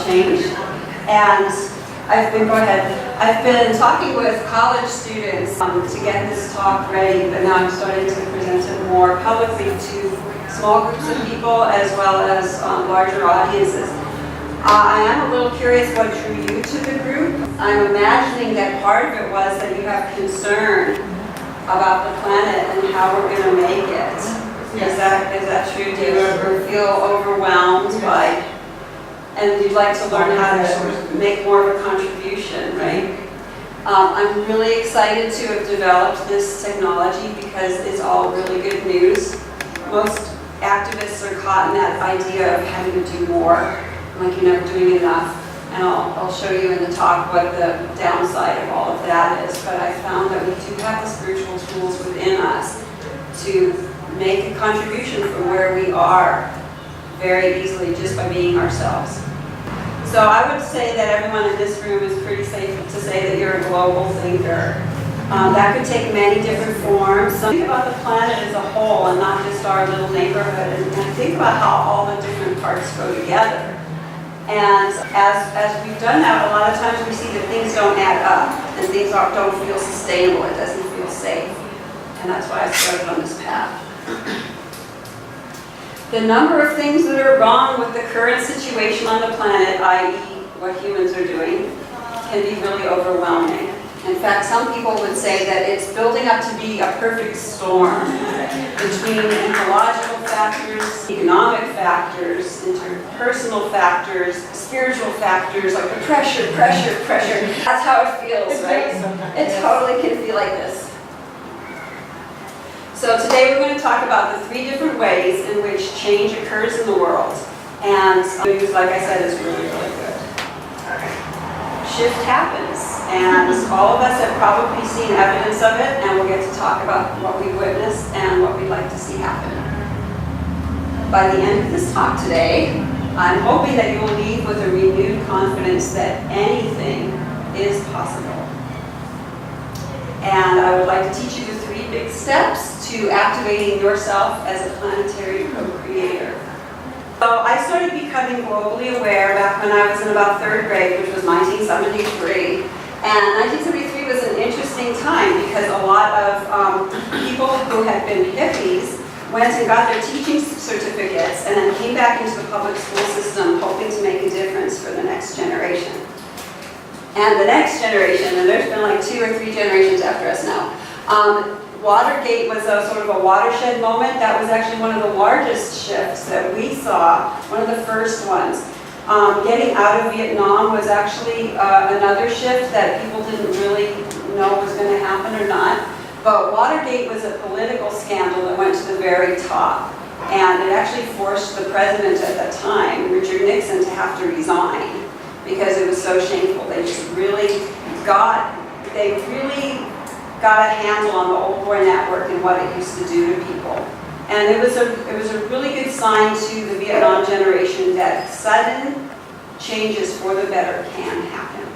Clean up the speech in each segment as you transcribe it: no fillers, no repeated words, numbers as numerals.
change. And I've been talking with college students to get this talk ready, but now I'm starting to present it more publicly to small groups of people as well as larger audiences. I am a little curious what drew you to the group. I'm imagining that part of it was that you have concern about the planet and how we're going to make it. Is that true? Do you ever feel overwhelmed by, and you'd like to learn how to make more of a contribution, right? I'm really excited to have developed this technology because it's all really good news. Most activists are caught in that idea of having to do more, like you're never doing enough. And I'll show you in the talk what the downside of all of that is. But I found that we do have the spiritual tools within us to make a contribution from where we are very easily just by being ourselves. So I would say that everyone in this room is pretty safe to say that you're a global thinker. That could take many different forms. So think about the planet as a whole and not just our little neighborhood, and think about how all the different parts go together. And as we've done that, a lot of times we see that things don't add up and things don't feel sustainable. It doesn't feel safe. And that's why I started on this path. The number of things that are wrong with the current situation on the planet, i.e. what humans are doing, can be really overwhelming. In fact, some people would say that it's building up to be a perfect storm between ecological factors, economic factors, interpersonal factors, spiritual factors, like the pressure. That's how it feels, right? It totally can feel like this. So today we're going to talk about the 3 different ways in which change occurs in the world. And news, like I said, is really, really good. Shift happens, and all of us have probably seen evidence of it, and we'll get to talk about what we witnessed and what we'd like to see happen. By the end of this talk today, I'm hoping that you will leave with a renewed confidence that anything is possible. And I would like to teach you the 3 big steps to activating yourself as a planetary co-creator. So I started becoming globally aware back when I was in about 3rd grade, which was 1973. And 1973 was an interesting time because a lot of people who had been hippies went and got their teaching certificates and then came back into the public school system hoping to make a difference for the next generation. And the next generation, and there's been like 2 or 3 generations after us now, Watergate was a sort of a watershed moment. That was actually one of the largest shifts that we saw, one of the first ones. Getting out of Vietnam was actually another shift that people didn't really know was going to happen or not. But Watergate was a political scandal that went to the very top. And it actually forced the president at that time, Richard Nixon, to have to resign because it was so shameful. They really got a handle on the old boy network and what it used to do to people. And it was a really good sign to the Vietnam generation that sudden changes for the better can happen,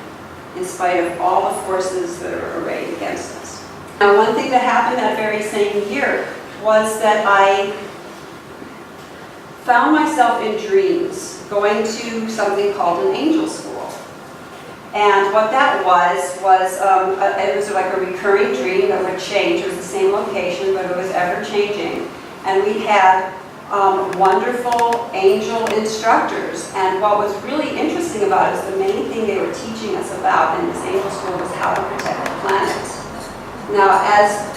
in spite of all the forces that are arrayed against us. Now, one thing that happened that very same year was that I found myself in dreams going to something called an angel school. And what that was it was like a recurring dream that would change. It was the same location, but it was ever changing. And we had wonderful angel instructors. And what was really interesting about it is the main thing they were teaching us about in this angel school was how to protect the planet. Now,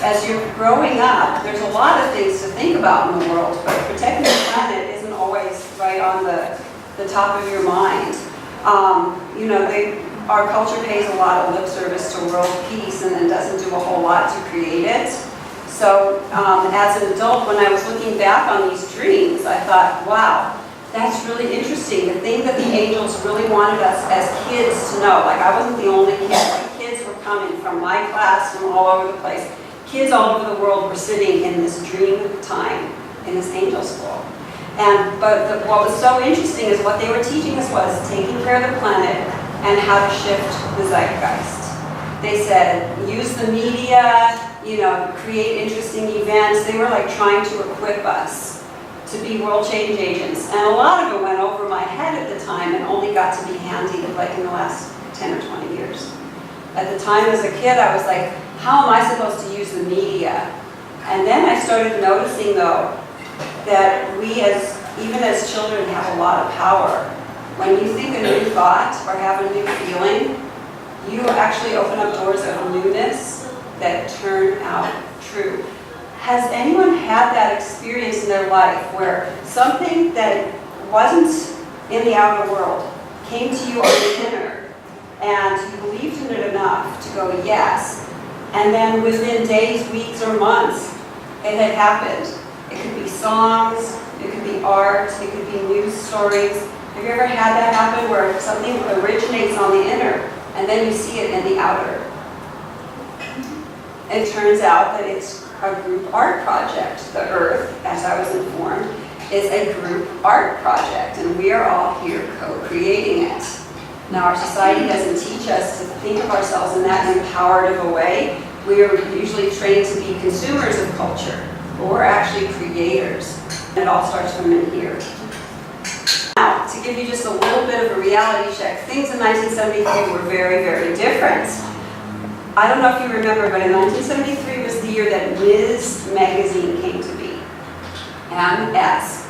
as you're growing up, there's a lot of things to think about in the world, but protecting the planet isn't always right on the top of your mind. Our culture pays a lot of lip service to world peace and then doesn't do a whole lot to create it. So as an adult, when I was looking back on these dreams, I thought, wow, that's really interesting. The thing that the angels really wanted us as kids to know, like I wasn't the only kid, like kids were coming from my class, from all over the place. Kids all over the world were sitting in this dream time, in this angel school. But what was so interesting is what they were teaching us was taking care of the planet and how to shift the zeitgeist. They said, use the media, create interesting events. They were like trying to equip us to be world change agents. And a lot of it went over my head at the time and only got to be handy like in the last 10 or 20 years. At the time as a kid, I was like, how am I supposed to use the media? And then I started noticing though, that we even as children have a lot of power. When you think a new thought or have a new feeling, you actually open up doors of newness that turn out true. Has anyone had that experience in their life where something that wasn't in the outer world came to you on the inner and you believed in it enough to go yes, and then within days, weeks, or months, it had happened? It could be songs, it could be art, it could be news stories. Have you ever had that happen where something originates on the inner and then you see it in the outer? It turns out that it's a group art project. The Earth, as I was informed, is a group art project, and we are all here co-creating it. Now, our society doesn't teach us to think of ourselves in that empowered of a way. We are usually trained to be consumers of culture, but we're actually creators. It all starts from in here. Now, to give you just a little bit of a reality check, things in 1973 were very, very different. I don't know if you remember, but in 1973 was the year that Ms. magazine came to be. MS.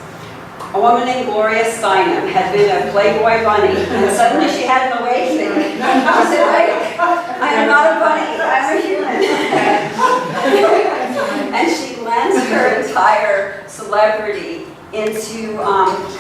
A woman named Gloria Steinem had been a Playboy bunny, and suddenly she had an awakening. She said, wait, I am not a bunny, I'm a human. And she lent her entire celebrity into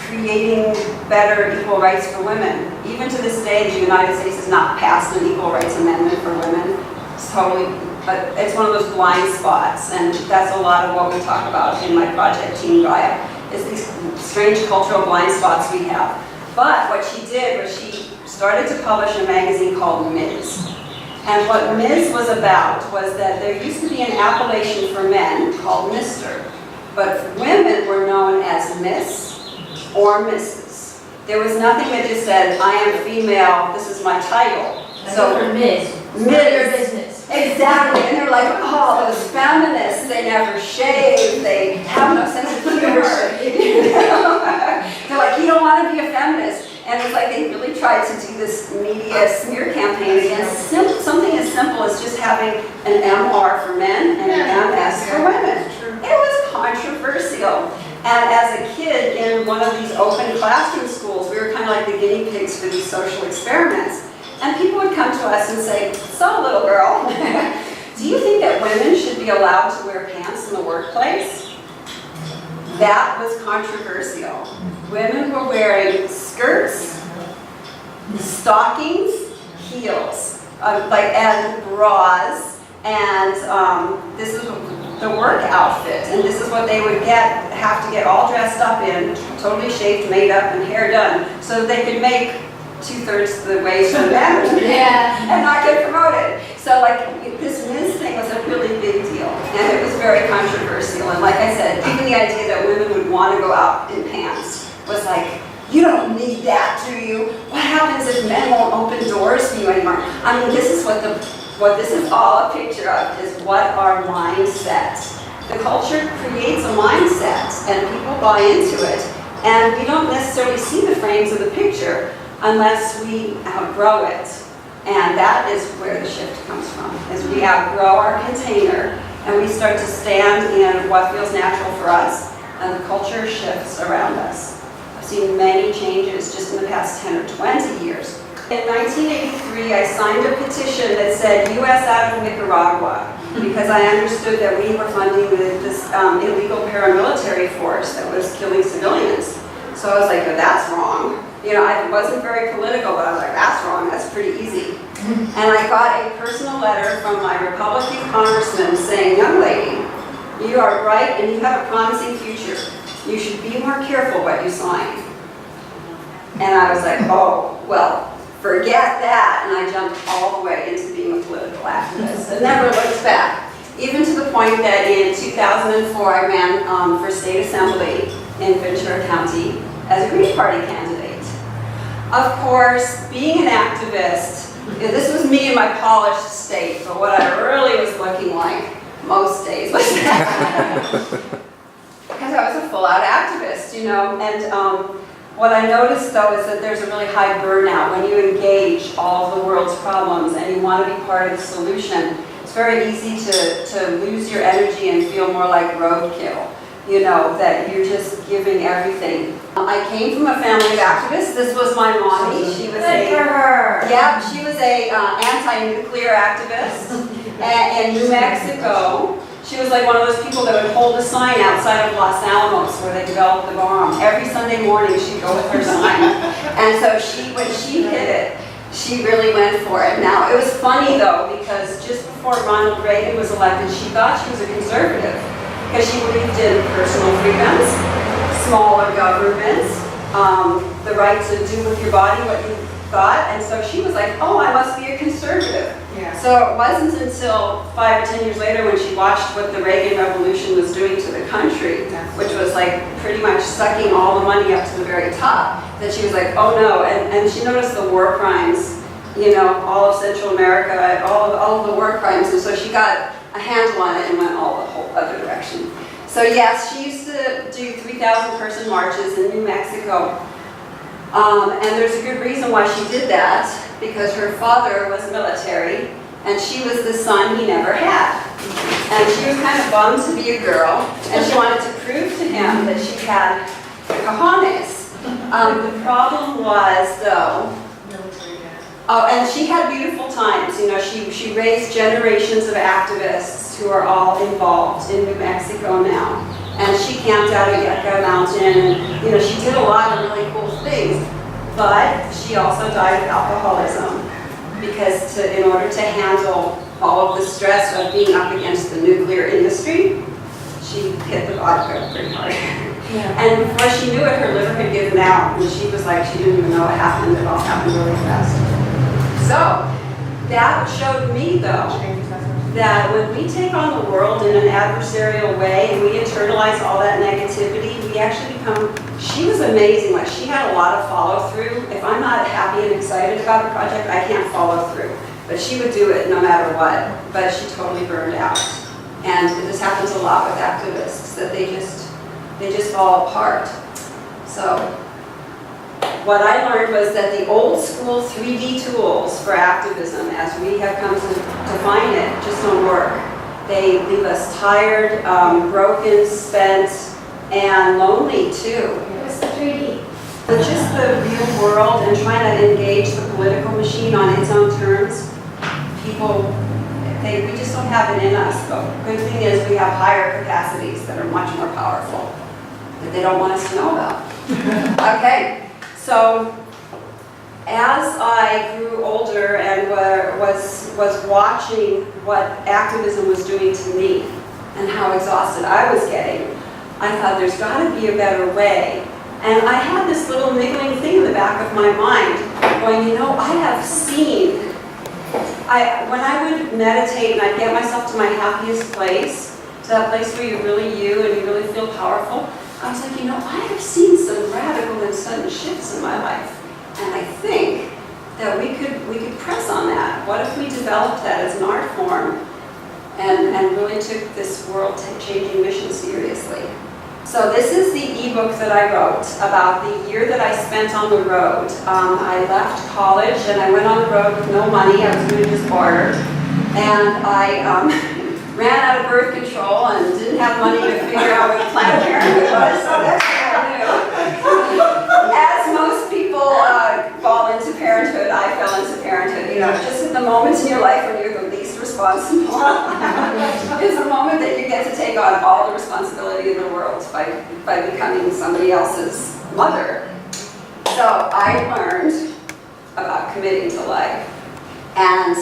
creating better equal rights for women. Even to this day, the United States has not passed an equal rights amendment for women. It's totally, but it's one of those blind spots, and that's a lot of what we talk about in my project, Team GAIA, is these strange cultural blind spots we have. But what she did was she started to publish a magazine called Ms. And what Ms. was about was that there used to be an appellation for men called Mr., but women were known as Miss or Mrs. There was nothing that just said, I am female, this is my title. So for Ms. Your business. Exactly, and they're like, oh, those feminists, they never shave, they have no sense of humor. They're like, you don't want to be a feminist. And it's like they really tried to do this media smear campaign against something as simple as just having an MR for men and an MS for women. It was controversial. And as a kid in one of these open classroom schools, we were kind of like the guinea pigs for these social experiments. And people would come to us and say, so little girl, do you think that women should be allowed to wear pants in the workplace? That was controversial. Women were wearing skirts, stockings, heels, and bras, and this is the work outfit, and this is what they would have to get all dressed up in, totally shaved, made up, and hair done, so that they could make 2/3 the wage for them and not get promoted. So like this Ms. thing was a really big deal, and it was very controversial. And like I said, even the idea that women would want to go out in pants was like, you don't need that, do you? What happens if men won't open doors for you anymore? I mean, this is what this is all a picture of, is what our mindset. The culture creates a mindset, and people buy into it, and we don't necessarily see the frames of the picture unless we outgrow it. And that is where the shift comes from, is we outgrow our container and we start to stand in what feels natural for us, and the culture shifts around us. I've seen many changes just in the past 10 or 20 years. In 1983, I signed a petition that said U.S. out of Nicaragua, because I understood that we were funding this illegal paramilitary force that was killing civilians. So I was like, oh, that's wrong. You know, I wasn't very political, but I was like, that's wrong, that's pretty easy. And I got a personal letter from my Republican congressman saying, young lady, you are bright and you have a promising future. You should be more careful what you sign. And I was like, oh, well, forget that. And I jumped all the way into being a political activist and never looked back. Even to the point that in 2004, I ran for state assembly in Ventura County as a Green Party candidate. Of course, being an activist, this was me in my polished state, but what I really was looking like most days was that. Because I was a full-out activist. activist, you know, and what I noticed though is that there's a really high burnout when you engage all of the world's problems and you want to be part of the solution. It's very easy to lose your energy and feel more like roadkill, you know, that you're just giving everything. I came from a family of activists. This was my mommy. She was she was a anti-nuclear activist in New Mexico. She was like one of those people that would hold a sign outside of Los Alamos where they developed the bomb. Every Sunday morning she'd go with her sign. And so when she hit it, she really went for it. Now, it was funny though, because just before Ronald Reagan was elected, she thought she was a conservative because she believed in personal freedoms, smaller governments, the right to do with your body what you thought. And so she was like, oh, I must be a conservative. Yeah. So it wasn't until 5 or 10 years later when she watched what the Reagan Revolution was doing to the country, which was like pretty much sucking all the money up to the very top, that she was like, oh no, and she noticed the war crimes, you know, all of Central America, all of the war crimes, and so she got a handle on it and went all the whole other direction. So yes, she used to do 3,000 person marches in New Mexico. And there's a good reason why she did that, because her father was military, and she was the son he never had. And she was kind of bummed to be a girl, and she wanted to prove to him that she had the cojones. The problem was, though, and she had beautiful times. You know, she raised generations of activists who are all involved in New Mexico now. And she camped out at Yucca Mountain, and you know, she did a lot of really cool things. But she also died of alcoholism because in order to handle all of the stress of being up against the nuclear industry, she hit the vodka pretty hard. Yeah. And before she knew it, her liver had given out, and she was like, she didn't even know what happened. It all happened really fast. So that showed me, though, that when we take on the world in an adversarial way and we internalize all that negativity, we actually become, she was amazing. Like, she had a lot of follow through. If I'm not happy and excited about a project, I can't follow through. But she would do it no matter what. But she totally burned out. And this happens a lot with activists, that they just fall apart. So what I learned was that the old school 3D tools for activism, as we have come to define it, just don't work. They leave us tired, broken, spent, and lonely too. What's the 3D? But just the real world and trying to engage the political machine on its own terms, we just don't have it in us. But the good thing is we have higher capacities that are much more powerful that they don't want us to know about. Okay. So, as I grew older and was watching what activism was doing to me and how exhausted I was getting, I thought there's got to be a better way. And I had this little niggling thing in the back of my mind going, you know, I have seen, when I would meditate and I'd get myself to my happiest place, to that place where you're really you and you really feel powerful, I was like, you know, I have seen some radical and sudden shifts in my life, and I think that we could press on that. What if we developed that as an art form and really took this world-changing mission seriously? So this is the ebook that I wrote about the year that I spent on the road. I left college and I went on the road with no money. I was doing just barter, and I ran out of birth control and didn't have money to figure out what Planned Parenthood was, so that's what I knew. As most people fall into parenthood, I fell into parenthood. You know, just at the moments in your life when you're the least responsible is the moment that you get to take on all the responsibility in the world by becoming somebody else's mother. So I learned about committing to life. And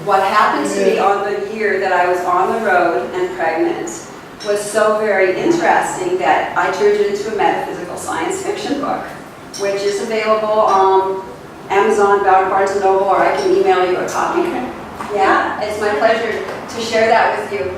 what happened to me on the year that I was on the road and pregnant was so very interesting that I turned it into a metaphysical science fiction book, which is available on Amazon, Barnes & Noble, or I can email you a copy. Yeah, it's my pleasure to share that with you.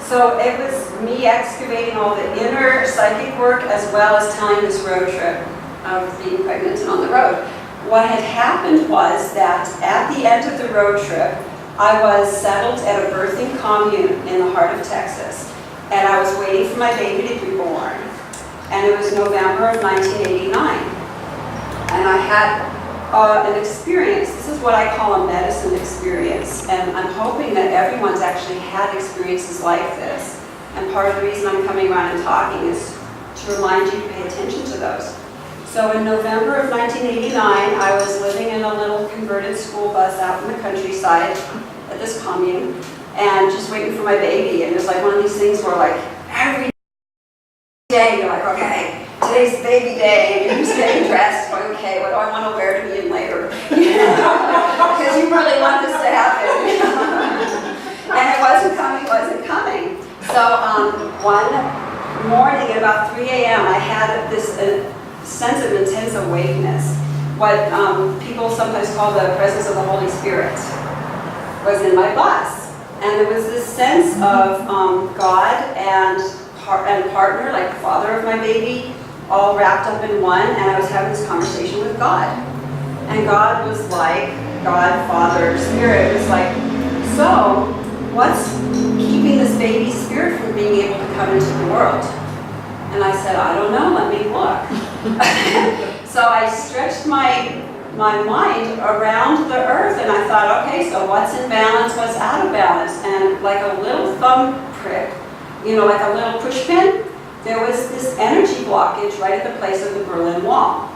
So it was me excavating all the inner psychic work as well as telling this road trip of being pregnant and on the road. What had happened was that at the end of the road trip, I was settled at a birthing commune in the heart of Texas, and I was waiting for my baby to be born. And it was November of 1989. And I had an experience. This is what I call a medicine experience. And I'm hoping that everyone's actually had experiences like this. And part of the reason I'm coming around and talking is to remind you to pay attention to those. So in November of 1989, I was living in a little converted school bus out in the countryside at this commune, and just waiting for my baby. And it was like one of these things where like every day you're like, okay, today's baby day, and you're just getting dressed, going, okay, what do I want to wear to be in labor? Because you really want this to happen. And it wasn't coming. So one morning at about 3 a.m., I had this sense of intense awakeness. What people sometimes call the presence of the Holy Spirit was in my bus. And there was this sense of God and partner, like the father of my baby, all wrapped up in one, and I was having this conversation with God. And God was like, God, Father, Spirit was like, so what's keeping this baby spirit from being able to come into the world? And I said, I don't know, let me look. So I stretched my mind around the earth, and I thought, okay, so what's in balance, what's out of balance? And like a little thumb prick, like a little push pin, there was this energy blockage right at the place of the Berlin Wall.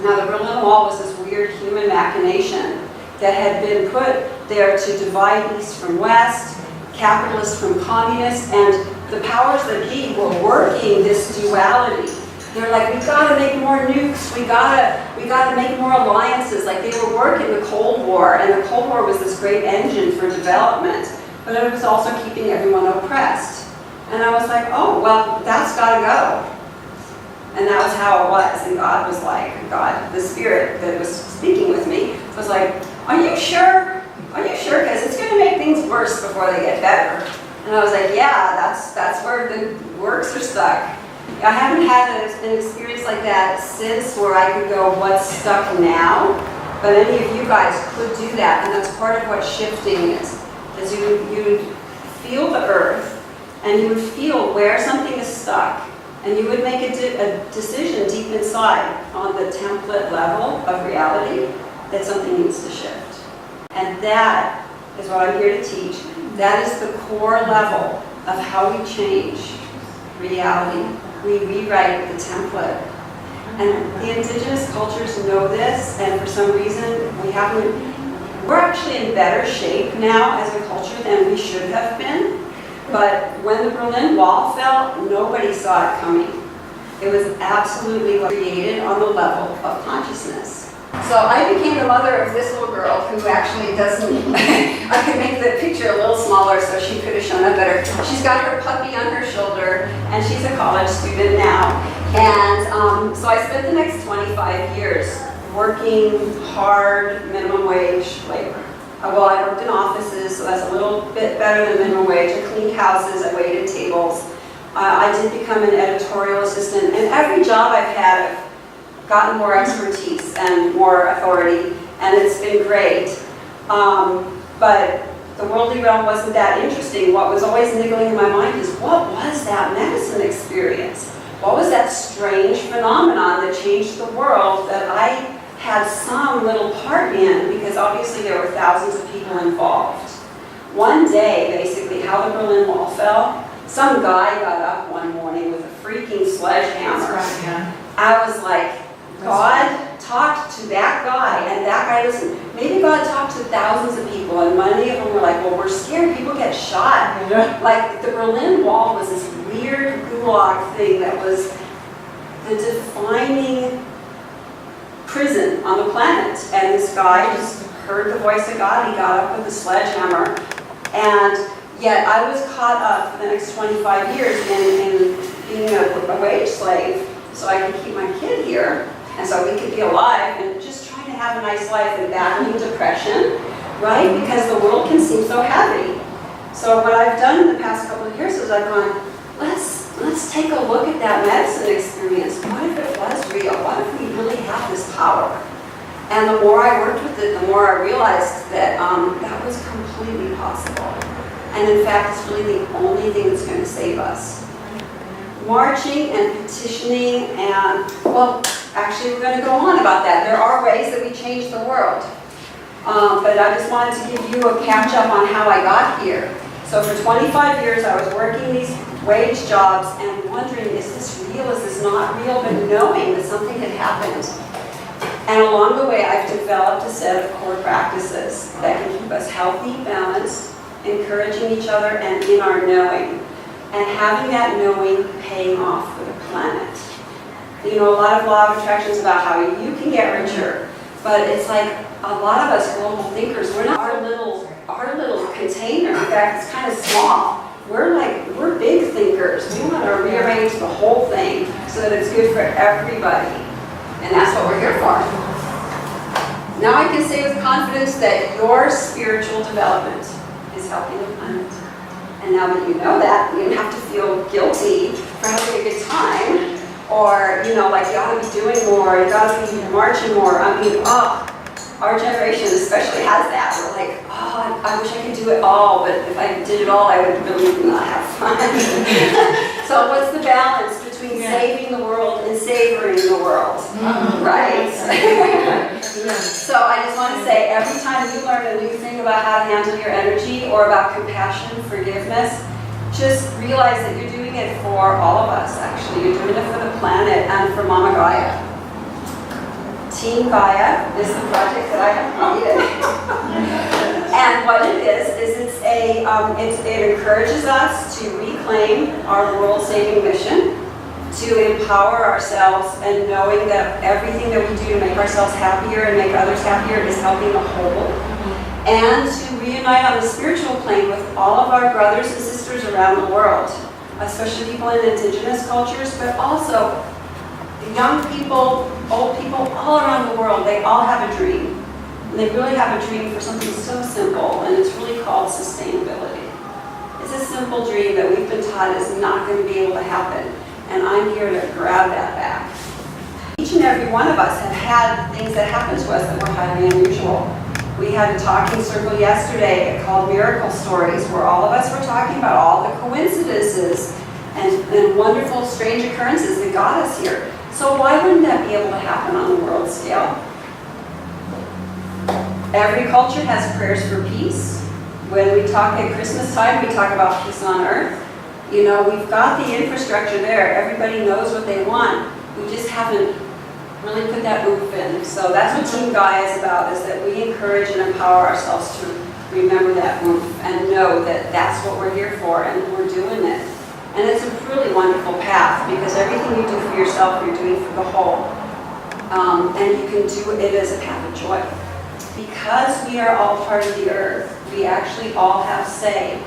Now the Berlin Wall was this weird human machination that had been put there to divide East from West, capitalists from communists, and the powers that be were working this duality. They're like, we gotta make more nukes, we gotta make more alliances. Like they were working the Cold War, and the Cold War was this great engine for development, but it was also keeping everyone oppressed. And I was like, oh, well, that's gotta go. And that was how it was. And God was like, God, the spirit that was speaking with me was like, are you sure? Are you sure? Because it's gonna make things worse before they get better. And I was like, yeah, that's where the works are stuck. I haven't had an experience like that since where I could go, what's stuck now? But any of you guys could do that, and that's part of what shifting is you would feel the earth, and you would feel where something is stuck, and you would make a decision deep inside on the template level of reality that something needs to shift. And that is what I'm here to teach. That is the core level of how we change reality. We rewrite the template. And the indigenous cultures know this, and for some reason we're actually in better shape now as a culture than we should have been. But when the Berlin Wall fell, nobody saw it coming. It was absolutely created on the level of consciousness. So I became the mother of this little girl who actually doesn't, I could make the picture a little smaller so she could have shown up better. She's got her puppy on her shoulder, and she's a college student now. And so I spent the next 25 years working hard, minimum wage labor. Well, I worked in offices, so that's a little bit better than minimum wage. I cleaned houses, I waited tables. I did become an editorial assistant, and every job I've had, I've gotten more expertise and more authority, and it's been great. But the worldly realm wasn't that interesting. What was always niggling in my mind is, what was that medicine experience? What was that strange phenomenon that changed the world that I had some little part in, because obviously there were thousands of people involved. One day, basically, how the Berlin Wall fell, some guy got up one morning with a freaking sledgehammer. I was like, God talked to that guy, and that guy listened. Maybe God talked to thousands of people, and many of them were like, well, we're scared people get shot. Like, the Berlin Wall was this weird gulag thing that was the defining prison on the planet. And this guy just heard the voice of God. He got up with a sledgehammer. And yet I was caught up for the next 25 years in being a wage slave, so I could keep my kid here, and so we could be alive, and just trying to have a nice life and battling depression, right? Because the world can seem so heavy. So what I've done in the past couple of years is I've gone, let's take a look at that medicine experience. What if it was real? What if we really have this power? And the more I worked with it, the more I realized that that was completely possible. And in fact, it's really the only thing that's going to save us. marching and petitioning and, well, actually we're going to go on about that. There are ways that we change the world. But I just wanted to give you a catch up on how I got here. So for 25 years I was working these wage jobs and wondering, is this real, is this not real, but knowing that something had happened. And along the way I've developed a set of core practices that can keep us healthy, balanced, encouraging each other, and in our knowing. And having that knowing paying off for the planet. You know, a lot of law of attraction is about how you can get richer, but it's like a lot of us global thinkers, we're not our little container. In fact, it's kind of small. We're big thinkers. We want to rearrange the whole thing so that it's good for everybody. And that's what we're here for. Now I can say with confidence that your spiritual development is helping the planet. And now that you know that, you don't have to feel guilty for having a good time, or, you know, like you ought to be doing more, you ought to be marching more. I mean, our generation especially has that. We're like, I wish I could do it all, but if I did it all, I would really not have fun. So what's the balance between saving the world and savoring the world, right? So I just want to say, every time you learn a new thing about how to handle your energy or about compassion, forgiveness, just realize that you're doing it for all of us, actually. You're doing it for the planet and for Mama Gaia. Team GAIA is the project that I have created. And what it is it encourages us to reclaim our world-saving mission, to empower ourselves, and knowing that everything that we do to make ourselves happier and make others happier is helping the whole, and to reunite on the spiritual plane with all of our brothers and sisters around the world, especially people in indigenous cultures, but also young people, old people, all around the world. They all have a dream. And they really have a dream for something so simple, and it's really called sustainability. It's a simple dream that we've been taught is not going to be able to happen. And I'm here to grab that back. Each and every one of us have had things that happen to us that were highly unusual. We had a talking circle yesterday called Miracle Stories, where all of us were talking about all the coincidences and wonderful, strange occurrences that got us here. So why wouldn't that be able to happen on the world scale? Every culture has prayers for peace. When we talk at Christmas time, we talk about peace on earth. You know, we've got the infrastructure there. Everybody knows what they want. We just haven't really put that oomph in. So that's what Team GAIA is about, is that we encourage and empower ourselves to remember that oomph and know that that's what we're here for, and we're doing it. And it's a really wonderful path, because everything you do for yourself, you're doing for the whole. And you can do it as a path of joy. Because we are all part of the earth, we actually all have say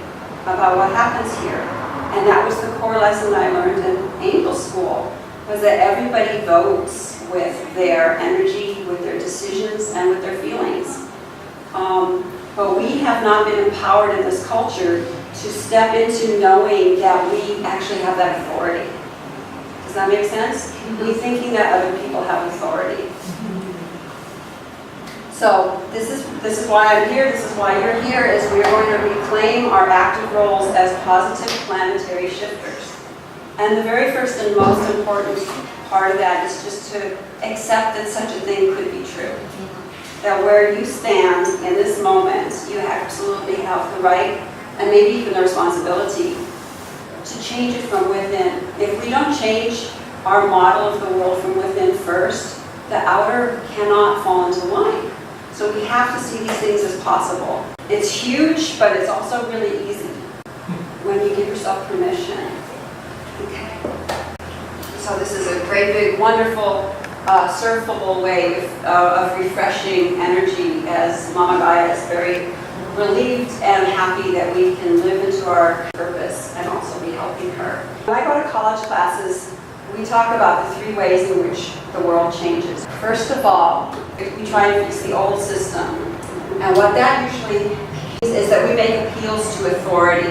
about what happens here. And that was the core lesson I learned in angel school, was that everybody votes with their energy, with their decisions, and with their feelings. But we have not been empowered in this culture to step into knowing that we actually have that authority. Does that make sense? We're thinking that other people have authority. So this is why I'm here, this is why you're here, is we are going to reclaim our active roles as positive planetary shifters. And the very first and most important part of that is just to accept that such a thing could be true. That where you stand in this moment, you absolutely have the right, and maybe even the responsibility, to change it from within. If we don't change our model of the world from within first, the outer cannot fall into line. So we have to see these things as possible. It's huge, but it's also really easy when you give yourself permission. Okay. So this is a great, big, wonderful, surfable wave of refreshing energy, as Mama Gaia is very relieved and happy that we can live into our purpose and also be helping her. When I go to college classes, we talk about the 3 ways in which the world changes. First of all, we try and fix the old system. And what that usually means is that we make appeals to authority,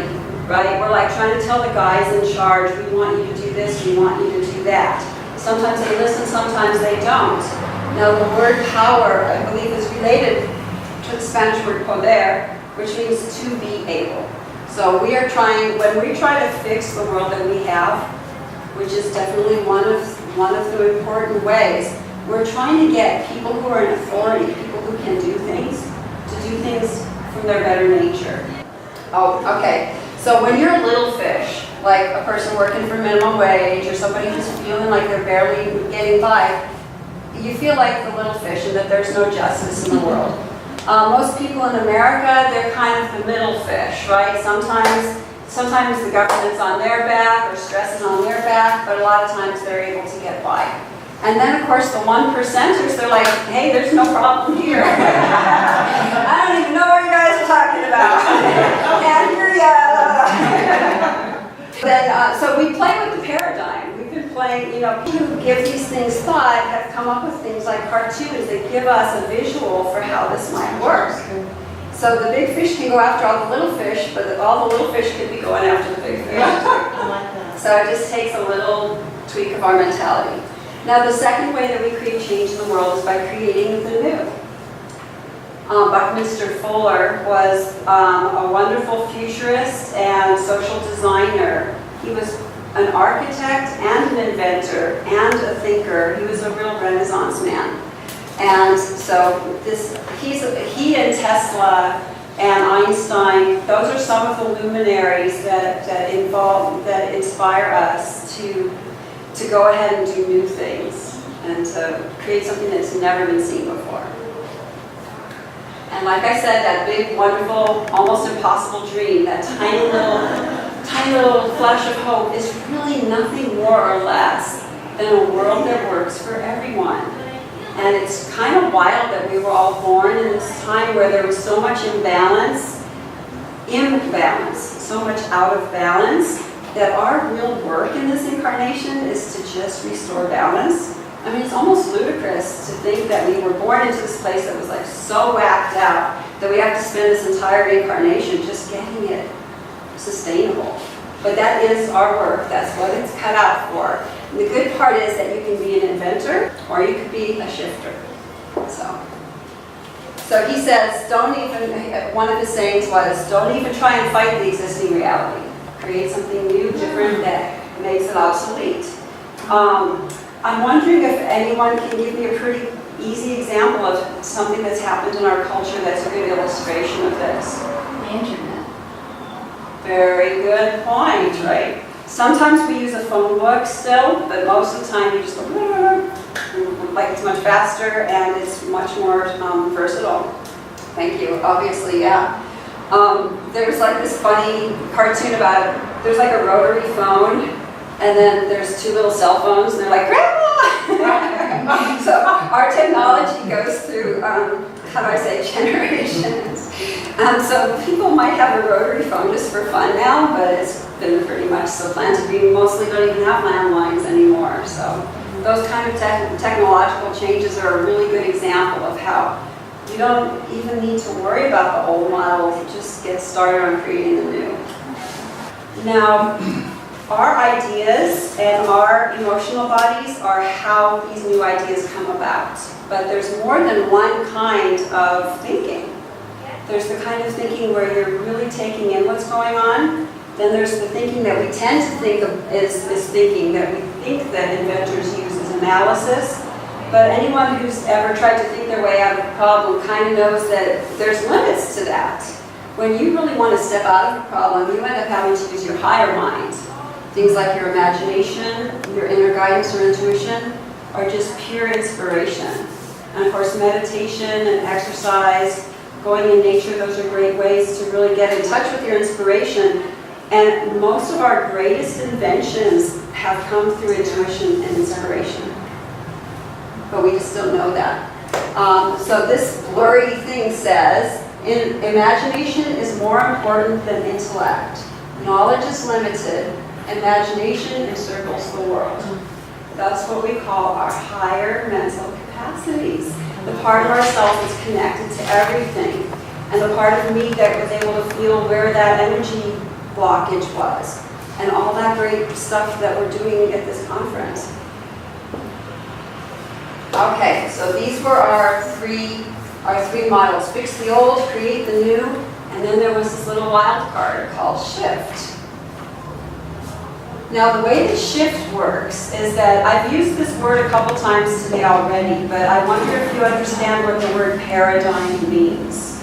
right? We're like trying to tell the guys in charge, we want you to do this, we want you to do that. Sometimes they listen, sometimes they don't. Now the word power, I believe, is related to the Spanish word poder, which means to be able. So we are trying, when we try to fix the world that we have, which is definitely one of the important ways. We're trying to get people who are in authority, people who can do things, to do things from their better nature. Oh, okay. So when you're a little fish, like a person working for minimum wage or somebody who's feeling like they're barely getting by, you feel like the little fish and that there's no justice in the world. Most people in America, they're kind of the middle fish, right? Sometimes the government's on their back or stress is on their back, but a lot of times they're able to get by. And then, of course, the 1%ers, they're like, hey, there's no problem here. I don't even know what you guys are talking about. And here you Then, so we play with the paradigm. We've been playing, people who give these things thought have come up with things like cartoons that give us a visual for how this might work. So the big fish can go after all the little fish, but all the little fish could be going after the big fish. I like that. So it just takes a little tweak of our mentality. Now the second way that we create change in the world is by creating the new. Buckminster Fuller was a wonderful futurist and social designer. He was an architect and an inventor and a thinker. He was a real Renaissance man. And so he and Tesla and Einstein, those are some of the luminaries that inspire us to go ahead and do new things and to create something that's never been seen before. And like I said, that big, wonderful, almost impossible dream, that tiny little flash of hope is really nothing more or less than a world that works for everyone. And it's kind of wild that we were all born in this time where there was so much imbalance, so much out of balance, that our real work in this incarnation is to just restore balance. I mean, it's almost ludicrous to think that we were born into this place that was like so whacked out that we have to spend this entire incarnation just getting it sustainable. But that is our work. That's what it's cut out for. And the good part is that you can be an inventor or you could be a shifter. So he says, one of his sayings was, don't even try and fight the existing reality. Create something new, different, that makes it obsolete. I'm wondering if anyone can give me a pretty easy example of something that's happened in our culture that's a good illustration of this. The internet. Very good point, right? Sometimes we use a phone book still, but most of the time you just go, like it's much faster and it's much more versatile. Thank you. Obviously, yeah. There was like this funny cartoon about it. There's like a rotary phone, and then there's two little cell phones, and they're like, Grandma! So our technology goes through, generations. So people might have a rotary phone just for fun now, but it's been pretty much supplanted. We mostly don't even have landlines anymore. So those kind of technological changes are a really good example of how you don't even need to worry about the old model, just get started on creating the new. Now, our ideas and our emotional bodies are how these new ideas come about. But there's more than one kind of thinking. There's the kind of thinking where you're really taking in what's going on. Then there's the thinking that we tend to think of is this thinking that we think that inventors use as analysis. But anyone who's ever tried to think their way out of a problem kind of knows that there's limits to that. When you really want to step out of a problem, you end up having to use your higher mind. Things like your imagination, your inner guidance or intuition, are just pure inspiration. And of course, meditation and exercise, going in nature, those are great ways to really get in touch with your inspiration. And most of our greatest inventions have come through intuition and inspiration. But we just don't know that. So this blurry thing says, imagination is more important than intellect. Knowledge is limited. Imagination encircles the world. That's what we call our higher mental capacities. The part of ourselves that's connected to everything. And the part of me that was able to feel where that energy blockage was. And all that great stuff that we're doing at this conference. Okay, so these were our three models. Fix the old, create the new, and then there was this little wild card called shift. Now, the way the shift works is that I've used this word a couple times today already, but I wonder if you understand what the word paradigm means.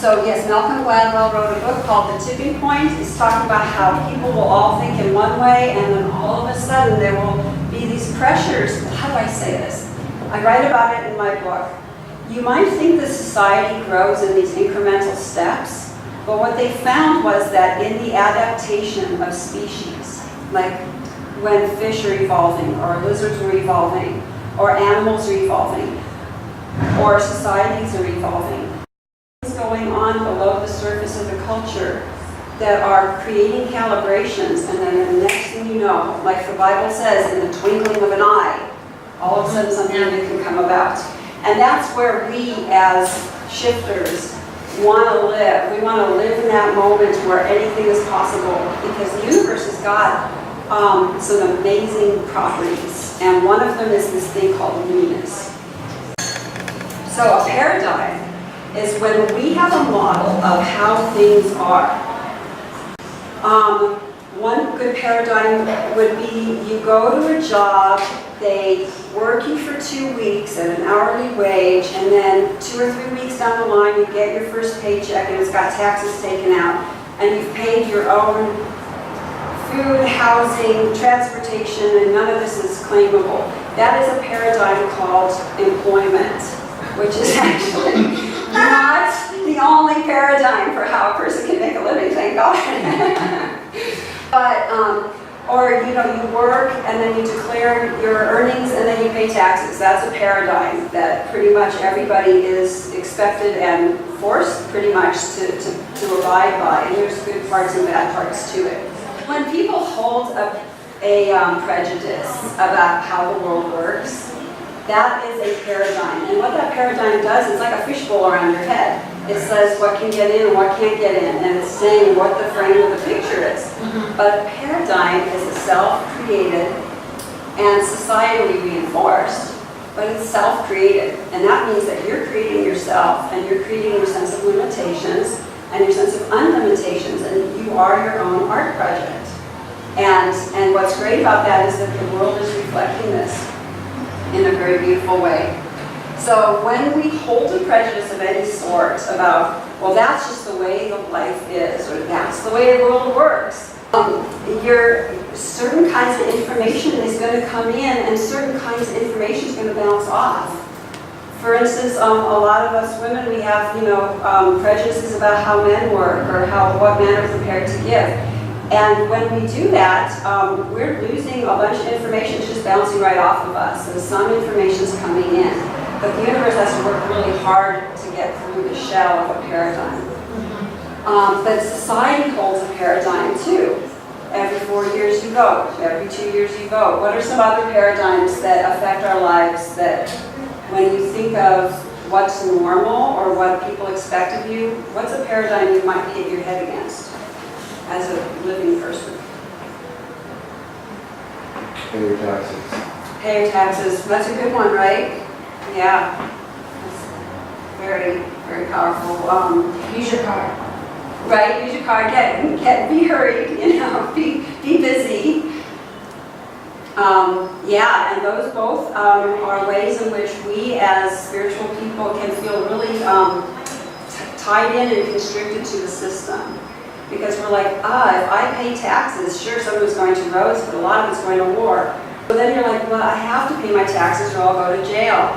So yes, Malcolm Gladwell wrote a book called The Tipping Point. It's talking about how people will all think in one way, and then all of a sudden there will be these pressures. How do I say this? I write about it in my book. You might think that society grows in these incremental steps, but what they found was that in the adaptation of species, like when fish are evolving, or lizards are evolving, or animals are evolving, or societies are evolving, things going on below the surface of the culture that are creating calibrations, and then the next thing you know, like the Bible says, in the twinkling of an eye, all of a sudden something new can come about. And that's where we as shifters want to live. We want to live in that moment where anything is possible, because the universe has got some amazing properties, and one of them is this thing called newness. So a paradigm is when we have a model of how things are. One good paradigm would be you go to a job, they work you for 2 weeks at an hourly wage, and then 2 or 3 weeks down the line you get your first paycheck and it's got taxes taken out, and you've paid your own food, housing, transportation, and none of this is claimable. That is a paradigm called employment, which is actually not the only paradigm for how a person can make a living, thank God. But, or you work and then you declare your earnings and then you pay taxes. That's a paradigm that pretty much everybody is expected and forced pretty much to abide by. And there's good parts and bad parts to it. When people hold a prejudice about how the world works, that is a paradigm. And what that paradigm does is like a fishbowl around your head. It says what can get in and what can't get in, and it's saying what the frame of the picture is. But a paradigm is a self-created and societally reinforced, but it's self-created. And that means that you're creating yourself, and you're creating your sense of limitations and your sense of unlimitations, and you are your own art project. And what's great about that is that the world is reflecting this in a very beautiful way. So when we hold a prejudice of any sort about, well, that's just the way the life is, or that's the way the world works, certain kinds of information is going to come in, and certain kinds of information is going to bounce off. For instance, a lot of us women, we have, prejudices about how men work, or what men are prepared to give. And when we do that, we're losing a bunch of information. It's just bouncing right off of us. So some information is coming in. But the universe has to work really hard to get through the shell of a paradigm. But society holds a paradigm too. Every 4 years you vote. Every 2 years you vote. What are some other paradigms that affect our lives that when you think of what's normal or what people expect of you, what's a paradigm you might hit your head against as a living person? Pay your taxes. Pay your taxes. That's a good one, right? Yeah. That's very, very powerful. Use your car. Right, use your car, be hurried, be busy. And those both are ways in which we as spiritual people can feel really tied in and constricted to the system. Because we're like, if I pay taxes, sure, some of it's going to roads, but a lot of it's going to war. But then you're like, well, I have to pay my taxes or I'll go to jail.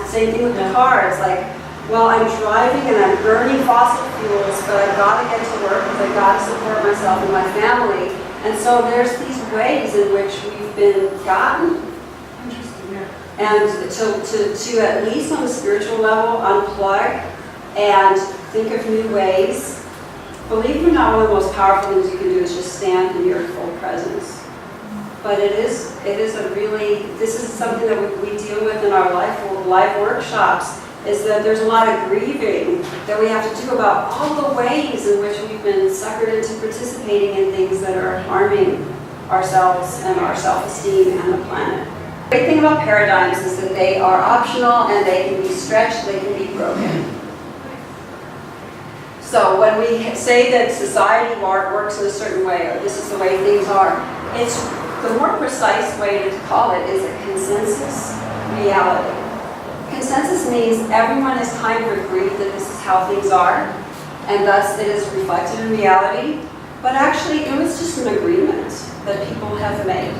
Same thing with the car. It's like, well, I'm driving and I'm burning fossil fuels, but I've got to get to work because I've got to support myself and my family. And so there's these ways in which we've been gotten. Interesting, yeah. And to at least on the spiritual level, unplug and think of new ways. Believe it or not, one of the most powerful things you can do is just stand in your full presence. But this is something that we deal with in our live workshops, is that there's a lot of grieving that we have to do about all the ways in which we've been suckered into participating in things that are harming ourselves and our self-esteem and the planet. The great thing about paradigms is that they are optional and they can be stretched, they can be broken. So when we say that society works in a certain way, or this is the way things are, it's the more precise way to call it is a consensus reality. Consensus means everyone has kind of agreed that this is how things are, and thus it is reflected in reality. But actually, it was just an agreement that people have made.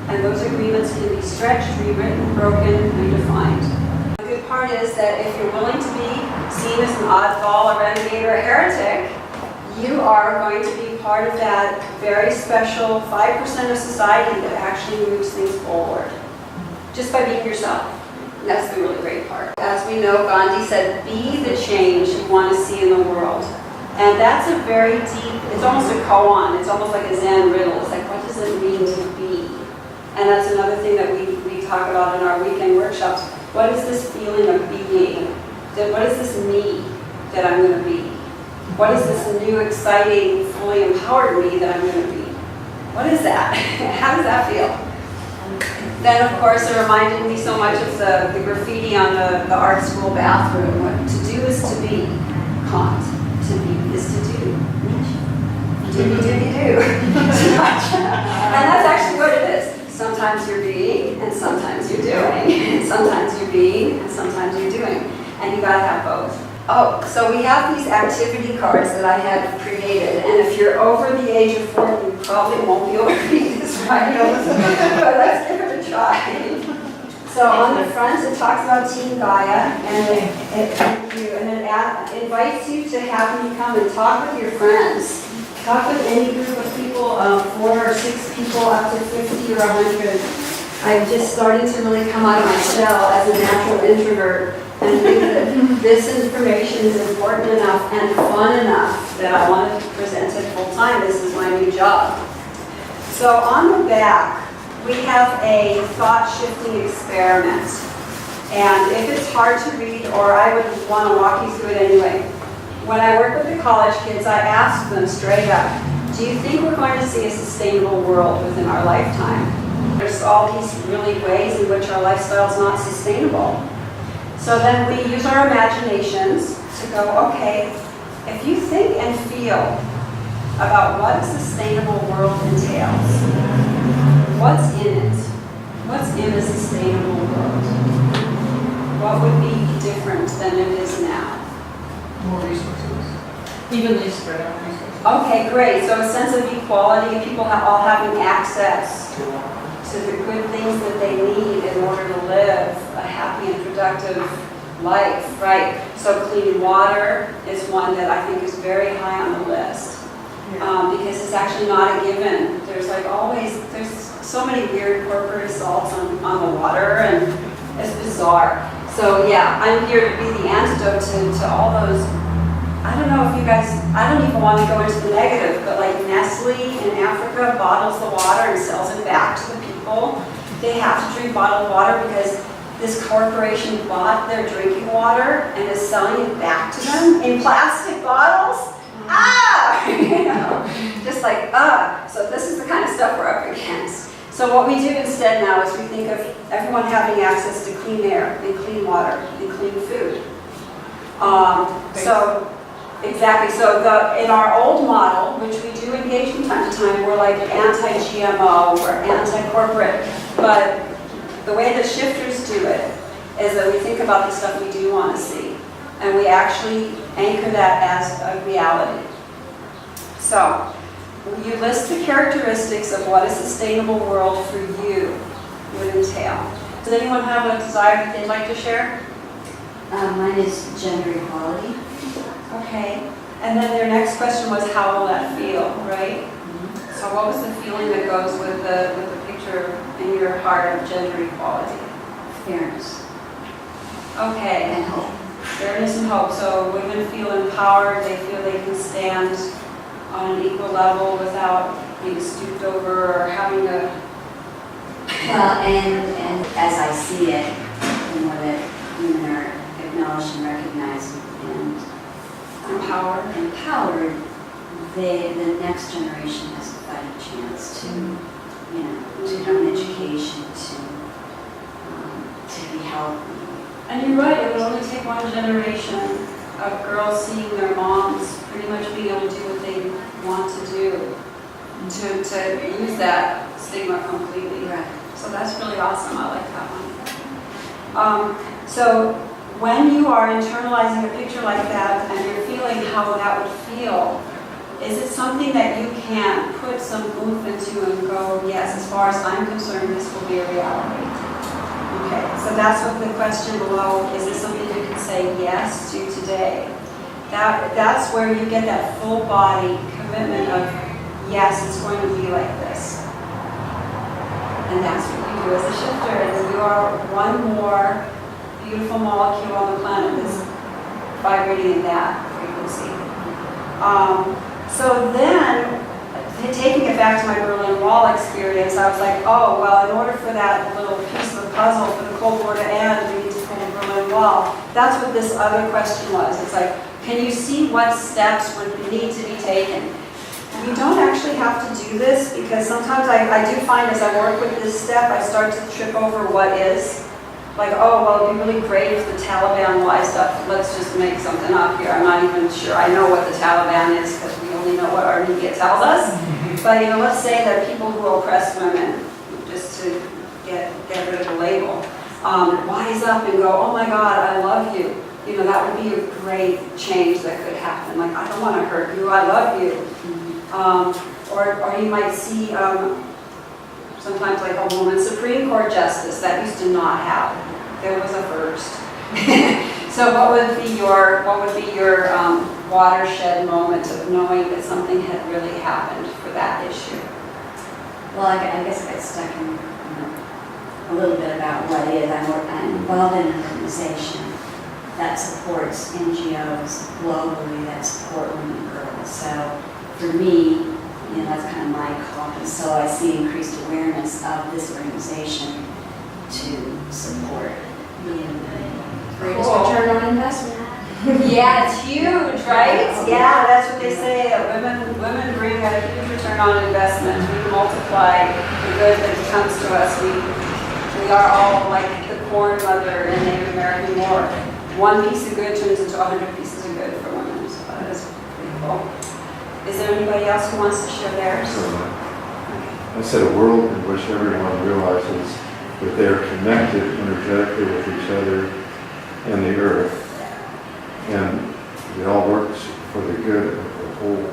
And those agreements can be stretched, rewritten, broken, redefined. The good part is that if you're willing to be seen as an oddball, a renegade, or a heretic, you are going to be part of that very special 5% of society that actually moves things forward. Just by being yourself. And that's the really great part. As we know, Gandhi said, be the change you want to see in the world. And that's a very deep, it's almost a koan, it's almost like a Zen riddle. It's like, what does it mean to be? And that's another thing that we talk about in our weekend workshops. What is this feeling of being? What is this me that I'm going to be? What is this new, exciting, fully empowered me that I'm going to be? What is that? How does that feel? Then, of course, it reminded me so much of the graffiti on the art school bathroom. What to do is to be. Kant. To be is to do. Do. And that's actually what it is. Sometimes you're being, and sometimes you're doing. And sometimes you're being, and sometimes you're doing. And you gotta have both. Oh, so we have these activity cards that I had created, and if you're over the age of 40, you probably won't be able to read this right, but let's give it a try. So on the front, it talks about Team GAIA, and it invites you to have me come and talk with your friends. Talk with any group of people, 4 or 6 people, up to 50 or 100. I'm just starting to really come out of my shell as a natural introvert and think that this information is important enough and fun enough that I want to present it full time. This is my new job. So on the back, we have a thought-shifting experiment. And if it's hard to read, or I would want to walk you through it anyway, when I work with the college kids, I ask them straight up, do you think we're going to see a sustainable world within our lifetime? There's all these really ways in which our lifestyle is not sustainable. So then we use our imaginations to go, okay, if you think and feel about what a sustainable world entails, what's in it? What's in a sustainable world? What would be different than it is now? More resources. Evenly spread out resources. Okay, great. So a sense of equality, people all having access to the good things that they need in order to live a happy and productive life, right? So clean water is one that I think is very high on the list. Because it's actually not a given. There's so many weird corporate assaults on the water, and it's bizarre. So yeah, I'm here to be the antidote to all those. I don't know if you guys, I don't even want to go into the negative, but like Nestle in Africa bottles the water and sells it back to the people. They have to drink bottled water because this corporation bought their drinking water and is selling it back to them in plastic bottles. Just like, so this is the kind of stuff we're up against. So what we do instead now is we think of everyone having access to clean air and clean water and clean food. Exactly, so in our old model, which we do engage from time to time, we're like anti-GMO, we're anti-corporate, but the way the shifters do it is that we think about the stuff we do want to see. And we actually anchor that as a reality. So, you list the characteristics of what a sustainable world for you would entail. Does anyone have a desire that they'd like to share? Mine is gender equality. Okay. And then their next question was, how will that feel, right? So what was the feeling that goes with the picture in your heart of gender equality? Fairness. Okay. And hope. Fairness and hope. So women feel empowered, they feel they can stand on an equal level without being stooped over or having to... Well, and as I see it, the more that women are acknowledged and recognized and empowered, the next generation has a fighting chance to, to have an education, to be healthy. And you're right, it would only take one generation of girls seeing their moms pretty much being able to do what they want to do, to lose that stigma completely. Right. So that's really awesome. I like that one. So when you are internalizing a picture like that and you're feeling how that would feel, is it something that you can put some oomph into and go, yes, as far as I'm concerned, this will be a reality? Okay, so that's what the question below, is it something you can say yes to today? That's where you get that full body commitment of, yes, it's going to be like this. And that's what you do as a shifter, and you are one more beautiful molecule on the planet that's vibrating in that frequency. So then, taking it back to my Berlin Wall experience, I was like, oh, well, in order for that little piece of the puzzle for the Cold War to end, we need to put a Berlin Wall. That's what this other question was. It's like, can you see what steps would need to be taken? You don't actually have to do this, because sometimes I do find as I work with this step, I start to trip over what is. Like, oh, well, it'd be really great if the Taliban wised up. Let's just make something up here. I'm not even sure I know what the Taliban is, because we only know what our media tells us. But, you know, let's say that people who oppress women, just to get rid of the label, wise up and go, oh my God, I love you. You know, that would be a great change that could happen. Like, I don't want to hurt you, I love you. Or you might see sometimes like a woman Supreme Court justice that used to not have. There was a first. So what would be your watershed moment of knowing that something had really happened for that issue? Well, I guess I got stuck in a little bit about what it is. I'm involved in an organization that supports NGOs globally that support women and girls. So for me, you know, that's kind of my calling. So I see increased awareness of this organization to support the greatest return on investment. Yeah, it's huge, right? Yeah, that's what they say. Women bring a huge return on investment. We multiply the good that comes to us. We are all like the corn mother in Native American War. One piece of good turns into 100 pieces of good for women. So that is pretty cool. Is there anybody else who wants to share theirs? I said a world in which everyone realizes that they are connected energetically with each other and the earth, and it all works for the good of the whole,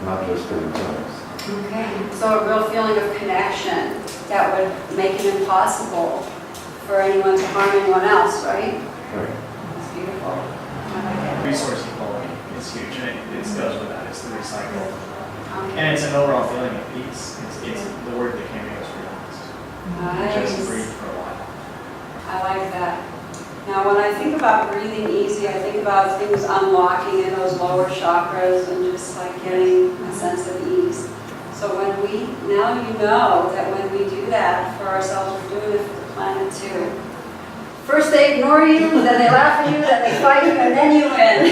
not just for themselves. Okay, so a real feeling of connection that would make it impossible for anyone to harm anyone else, right? Right. It's beautiful. I like it. Resource equality is huge, and it goes with that. It's the recycle, Okay. and it's an overall feeling of peace. It's the word that came to us realized. Just breathe for a while. I like that. Now, when I think about breathing easy, I think about things unlocking in those lower chakras and just like getting a sense of ease. So now you know that when we do that for ourselves, we're doing it for the planet too. First they ignore you, then they laugh at you, then they fight you, and then you win.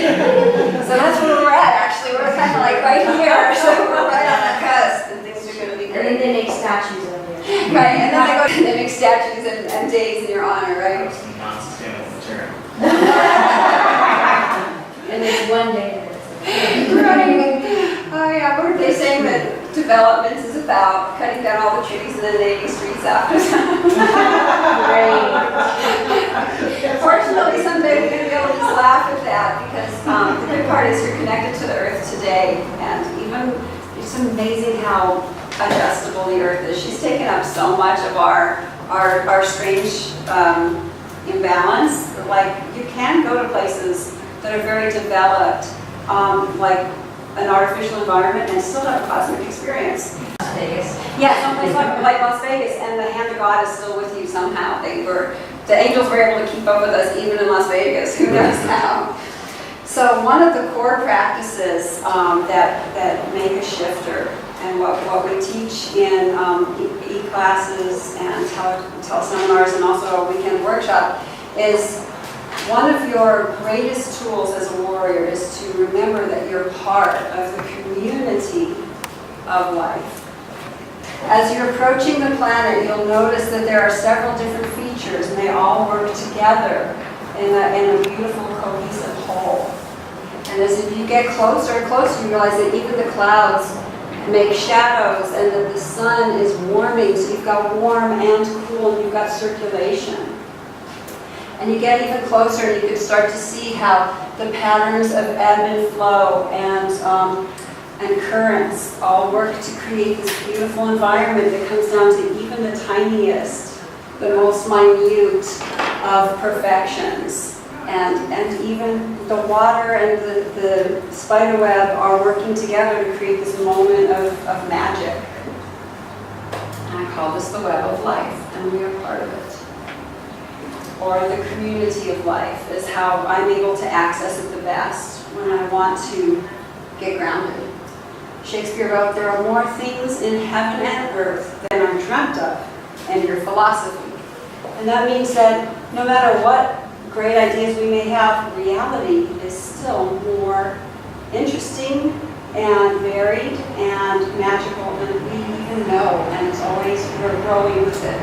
So that's where we're at, actually. We're kind of like right here. So we're right on the cusp, and things are going to be And then great. they make statues of you. Right, and then they make statues and days in your honor, right? Some non-sustainable material. And there's one day that it's Right. Oh yeah, what are they saying that development is about? Cutting down all the trees and then naming streets after them. Fortunately, someday we're going to be able to just laugh at that, because the good part is you're connected to the earth today, and even it's amazing how adjustable the earth is. She's taken up so much of our strange imbalance. Like, you can go to places that are very developed, like an artificial environment, and still have a cosmic experience. Las Vegas. Yeah, someplace like Las Vegas, and the hand of God is still with you somehow. The angels were able to keep up with us even in Las Vegas. Who knows how? So one of the core practices that make a shifter, and what we teach in e-classes and teleseminars and also a weekend workshop, is one of your greatest tools as a warrior is to remember that you're part of the community of life. As you're approaching the planet, you'll notice that there are several different features, and they all work together in a beautiful, cohesive whole. And as you get closer and closer, you realize that even the clouds make shadows and that the sun is warming. So you've got warm and cool, and you've got circulation. And you get even closer and you can start to see how the patterns of ebb and flow and currents all work to create this beautiful environment that comes down to even the tiniest, the most minute of perfections. And even the water and the spider web are working together to create this moment of magic. And I call this the web of life, and we are part of it. Or the community of life is how I'm able to access it the best when I want to get grounded. Shakespeare wrote, there are more things in heaven and earth than are dreamt of in your philosophy. And that means that no matter what great ideas we may have, reality is still more interesting and varied and magical than we even know, and it's always, we're growing with it.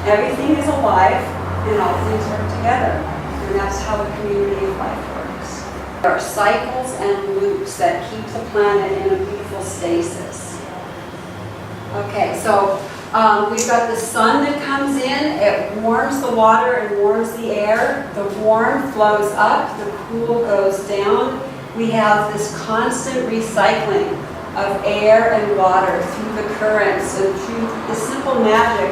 Everything is alive and all things work together, and that's how the community of life works. There are cycles and loops that keep the planet in a beautiful stasis. Okay, so we've got the sun that comes in, it warms the water and warms the air. The warm flows up, the cool goes down. We have this constant recycling of air and water through the currents and through the simple magic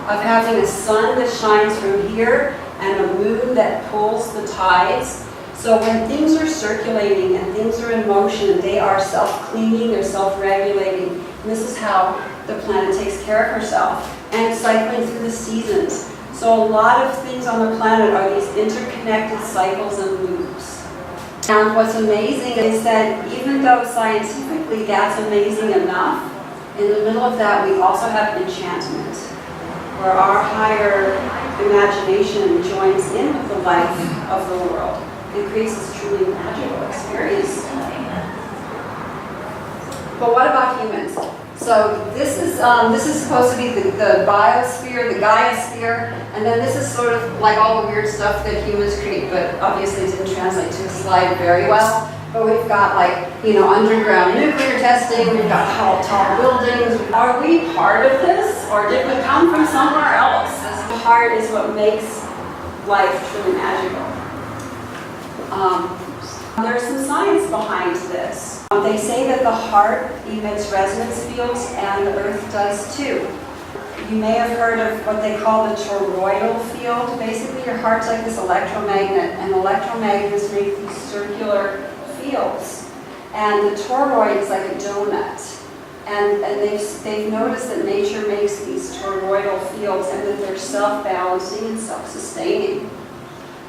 of having a sun that shines from here and a moon that pulls the tides. So when things are circulating and things are in motion, they are self-cleaning, they're self-regulating. And this is how the planet takes care of herself. And it's cycling through the seasons. So a lot of things on the planet are these interconnected cycles and loops. And what's amazing is that even though scientifically that's amazing enough, in the middle of that we also have enchantment, where our higher imagination joins in with the life of the world and creates this truly magical experience. But what about humans? So this is supposed to be the biosphere, the GAIA sphere, and then this is sort of like all the weird stuff that humans create, but obviously it didn't translate to the slide very well. But we've got underground nuclear testing, we've got tall buildings. Are we part of this, or did we come from somewhere else? The heart is what makes life truly magical. There's some science behind this. They say that the heart emits resonance fields and the earth does too. You may have heard of what they call the toroidal field. Basically your heart's like this electromagnet, and electromagnets make these circular fields. And the toroid is like a donut. And they've noticed that nature makes these toroidal fields and that they're self-balancing and self-sustaining.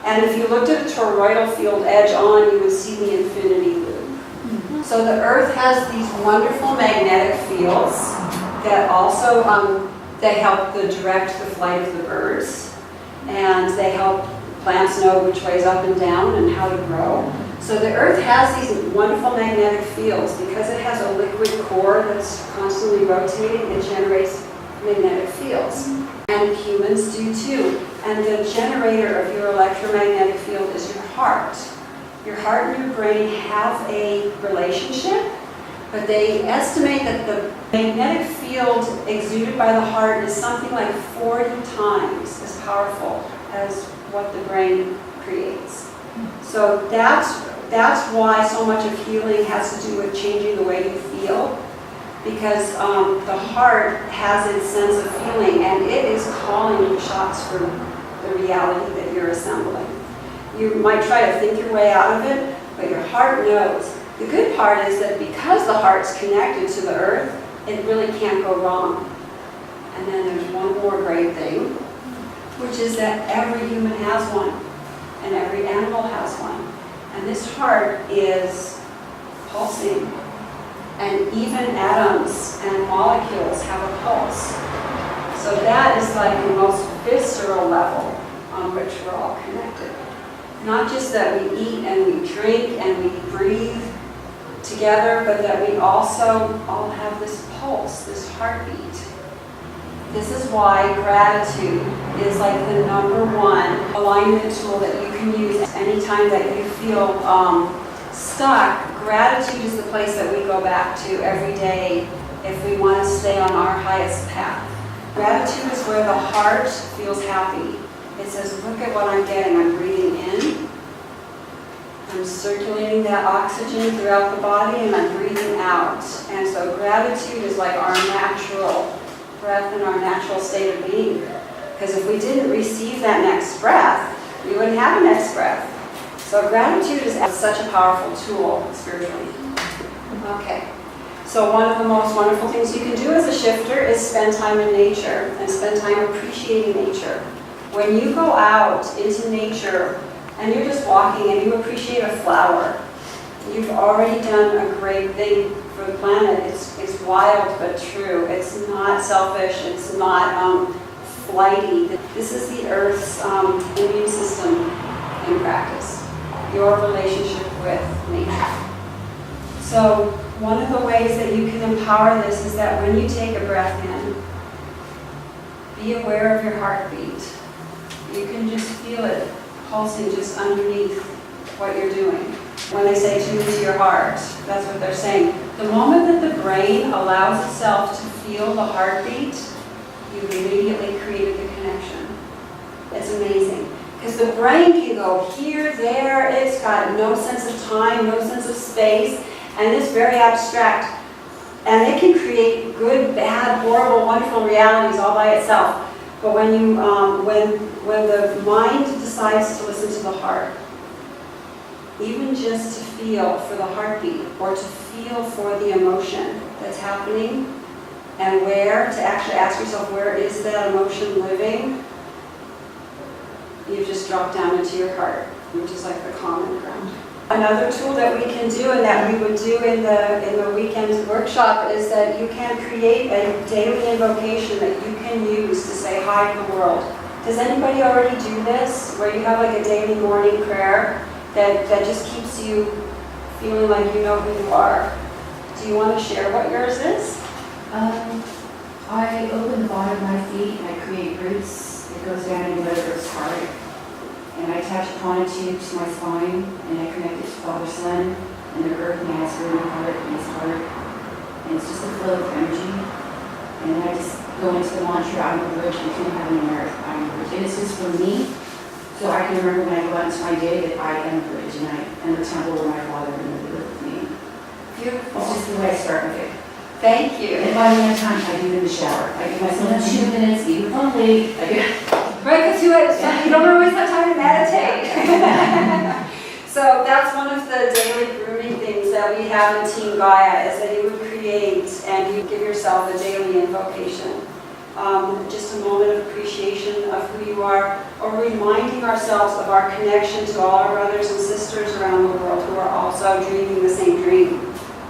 And if you looked at a toroidal field edge on, you would see the infinity loop. So the Earth has these wonderful magnetic fields that also they help direct the flight of the birds, and they help plants know which way is up and down and how to grow. So the Earth has these wonderful magnetic fields because it has a liquid core that's constantly rotating. It generates magnetic fields, and humans do too. And the generator of your electromagnetic field is your heart. Your heart and your brain have a relationship, but they estimate that the magnetic field exuded by the heart is something like 40 times as powerful as what the brain creates. So that's why so much of healing has to do with changing the way you feel, because the heart has its sense of feeling, and it is calling you shots for the reality that you're assembling. You might try to think your way out of it, but your heart knows. The good part is that because the heart's connected to the earth, it really can't go wrong. And then there's one more great thing, which is that every human has one, and every animal has one. And this heart is pulsing, and even atoms and molecules have a pulse. So that is like the most visceral level on which we're all connected. Not just that we eat and we drink and we breathe together, but that we also all have this pulse, this heartbeat. This is why gratitude is like the #1 alignment tool that you can use anytime that you feel stuck. Gratitude is the place that we go back to every day if we want to stay on our highest path. Gratitude is where the heart feels happy. It says, look at what I'm getting. I'm breathing in. I'm circulating that oxygen throughout the body, and I'm breathing out. And so gratitude is like our natural breath and our natural state of being. Because if we didn't receive that next breath, we wouldn't have a next breath. So gratitude is such a powerful tool spiritually. Okay. So one of the most wonderful things you can do as a shifter is spend time in nature and spend time appreciating nature. When you go out into nature and you're just walking and you appreciate a flower, you've already done a great thing for the planet. It's wild but true. It's not selfish. It's not flighty. This is the Earth's immune system in practice. Your relationship with nature. So one of the ways that you can empower this is that when you take a breath in, be aware of your heartbeat. You can just feel it pulsing just underneath what you're doing. When they say tune into your heart, that's what they're saying. The moment that the brain allows itself to feel the heartbeat, you've immediately created the connection. It's amazing. Because the brain can go here, there, it's got no sense of time, no sense of space, and it's very abstract. And it can create good, bad, horrible, wonderful realities all by itself. But when you, when the mind decides to listen to the heart, even just to feel for the heartbeat or to feel for the emotion that's happening, and where, to actually ask yourself, where is that emotion living? You've just dropped down into your heart, which is like the common ground. Another tool that we can do, and that we would do in the weekend workshop, is that you can create a daily invocation that you can use to say hi to the world. Does anybody already do this, where you have like a daily morning prayer that just keeps you feeling like you know who you are? Do you want to share what yours is? I open the bottom of my feet and I create roots that goes down into the Earth's heart. And I attach a tube to my spine and I connect it to Father Sun and the Earth and ask her in the heart and his heart. And it's just a flow of energy. And I just go into the mantra, I'm a bridge between heaven and earth. I'm a bridge. And it's just for me, so I can remember when I go out into my day that I am a bridge and the temple where my Father lived with me. Beautiful. It's just the way I start with it. Thank you. And if I don't have time, I do it in the shower. I give myself 2 minutes, even if I'm late. Right, because you don't always have time to meditate. So that's one of the daily grooming things that we have in Team Gaia, is that you would create and you give yourself a daily invocation. Just a moment of appreciation of who you are, or reminding ourselves of our connection to all our brothers and sisters around the world who are also dreaming the same dream,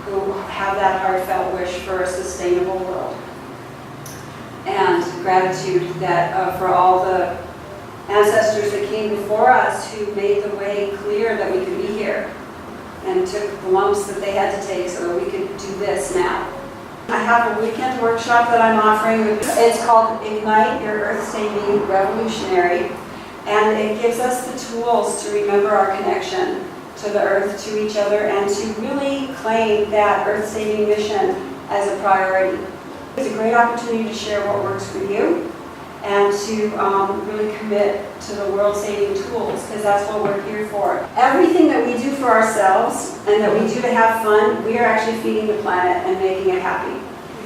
who have that heartfelt wish for a sustainable world. And gratitude that for all the ancestors that came before us who made the way clear that we could be here and took the lumps that they had to take so that we could do this now. I have a weekend workshop that I'm offering. It's called Ignite Your Earth-Saving Revolutionary, and it gives us the tools to remember our connection to the earth, to each other, and to really claim that earth-saving mission as a priority. It's a great opportunity to share what works for you and to really commit to the world-saving tools, because that's what we're here for. Everything that we do for ourselves and that we do to have fun, we are actually feeding the planet and making it happy.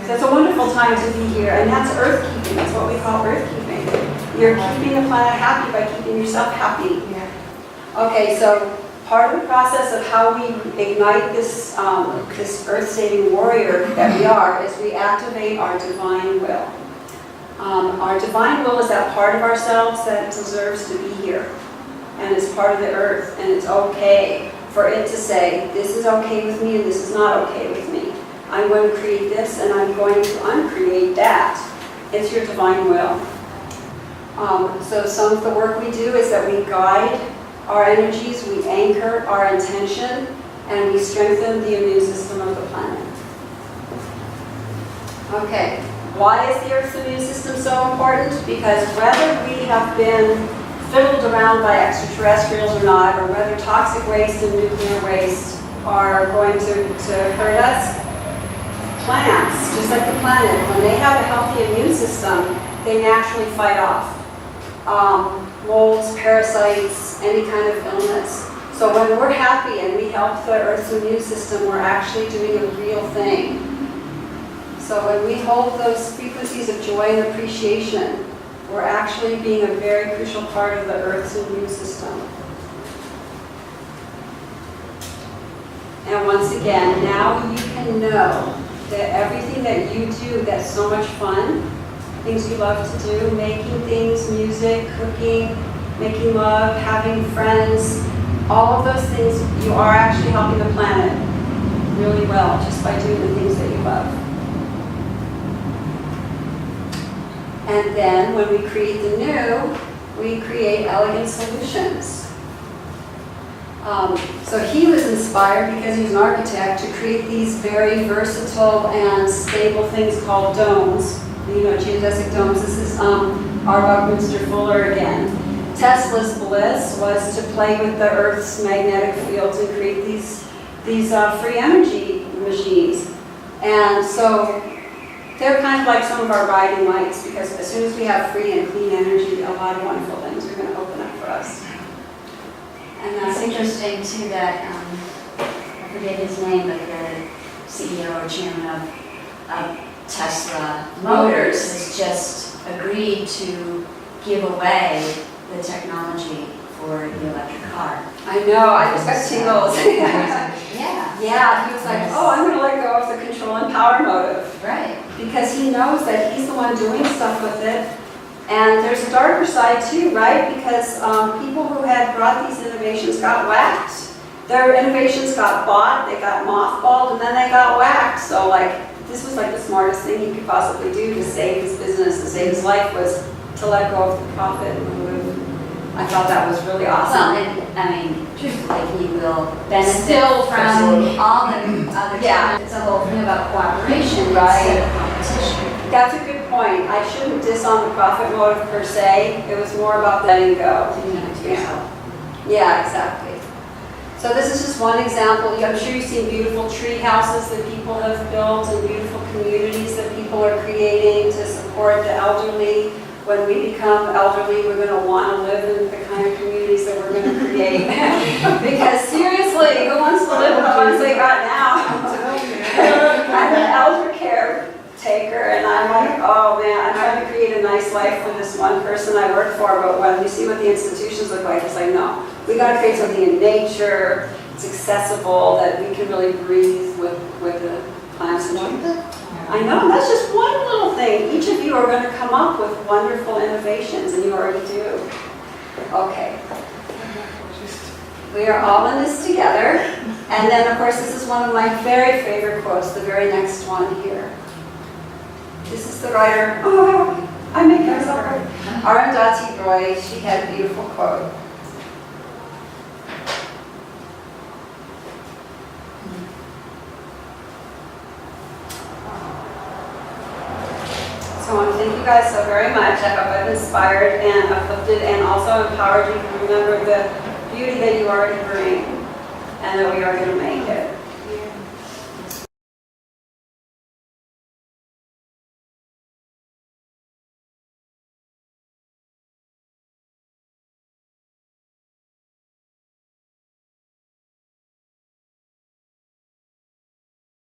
So it's a wonderful time to be here, and that's earth-keeping. That's what we call earth-keeping. You're keeping the planet happy by keeping yourself happy. Okay, so part of the process of how we ignite this, this earth-saving warrior that we are is we activate our divine will. Our divine will is that part of ourselves that deserves to be here. And it's part of the earth, and it's okay for it to say, this is okay with me and this is not okay with me. I'm going to create this and I'm going to uncreate that. It's your divine will. So some of the work we do is that we guide our energies, we anchor our intention, and we strengthen the immune system of the planet. Okay, Why is the Earth's immune system so important? Because whether we have been fiddled around by extraterrestrials or not, or whether toxic waste and nuclear waste are going to hurt us, plants, just like the planet, when they have a healthy immune system, they naturally fight off molds, parasites, any kind of illness. So when we're happy and we help the Earth's immune system, we're actually doing a real thing. So when we hold those frequencies of joy and appreciation, we're actually being a very crucial part of the Earth's immune system. And once again, now you can know that everything that you do that's so much fun, things you love to do, making things, music, cooking, making love, having friends, all of those things, you are actually helping the planet really well just by doing the things that you love. And then when we create the new, we create elegant solutions. So he was inspired, because he was an architect, to create these very versatile and stable things called domes. You know, geodesic domes. This is Buckminster Fuller again. Tesla's bliss was to play with the Earth's magnetic fields and create these free energy machines. And so they're kind of like some of our guiding lights, because as soon as we have free and clean energy, a lot of wonderful things are going to open up for us. And that's interesting too that, I forget his name, but the CEO or chairman of Tesla Motors has just agreed to give away the technology for the electric car. I know, I just got tingles. Yeah. Yeah, he was like, oh, I'm going to let go of the control and power motive. Right. Because he knows that he's the one doing stuff with it. And there's a darker side too, right? Because people who had brought these innovations got whacked. Their innovations got bought, they got mothballed, and then they got whacked. So this was like the smartest thing he could possibly do to save his business and save his life, was to let go of the profit motive. I thought that was really awesome. Well, and, I mean, truthfully, he will benefit Still from all the other Yeah. It's a whole thing about cooperation Right. instead of competition. That's a good point. I shouldn't diss on the profit motive per se. It was more about letting go. Yeah, exactly. So this is just one example. I'm sure you've seen beautiful tree houses that people have built and beautiful communities that people are creating to support the elderly. When we become elderly, we're going to want to live in the kind of communities that we're going to create. Because seriously, who wants to live in the ones they got now? I'm an elder care taker, and I'm like, oh man, I'm trying to create a nice life for this one person I work for, but when we see what the institutions look like, it's like, no, we got to create something in nature, it's accessible, that we can really breathe with the plants and trees. I know, that's just one little thing. Each of you are going to come up with wonderful innovations, and you already do. Okay. We are all in this together. And then, of course, this is one of my very favorite quotes, the very next one here. This is the writer, I make myself right. Arundhati Roy, she had a beautiful quote. So I want to thank you guys so very much. I hope I've inspired and uplifted and also empowered you to remember the beauty that you already bring and that we are going to make it.